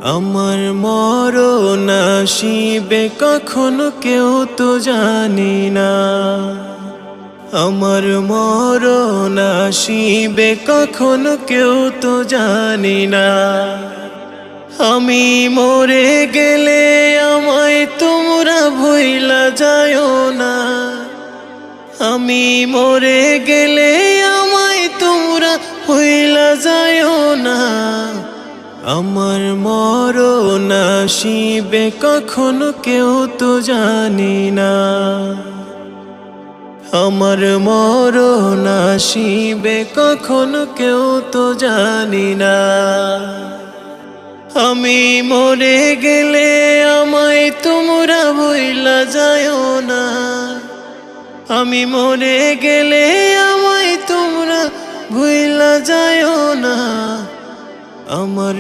আমার মরণ আসিবে কখনো কেউ তো জানি না। আমার মরণ আসিবে কখনো কেউ তো জানি না। আমি মরে গেলে আমায় তোমরা ভুইলা যায়ও না। আমি মরে গেলে আমায় তোমরা ভুইলা যায়ও না। আমার মরণ আসিবে কখনো কেউ তো জানি না। আমার মরণ আসিবে কখনো কেউ তো জানি না। আমি মরে গেলে আমায় তোমরা ভুইলা যায়ও না। আমি মরে গেলে আমায় তোমরা ভুইলা যায়ও না। আমার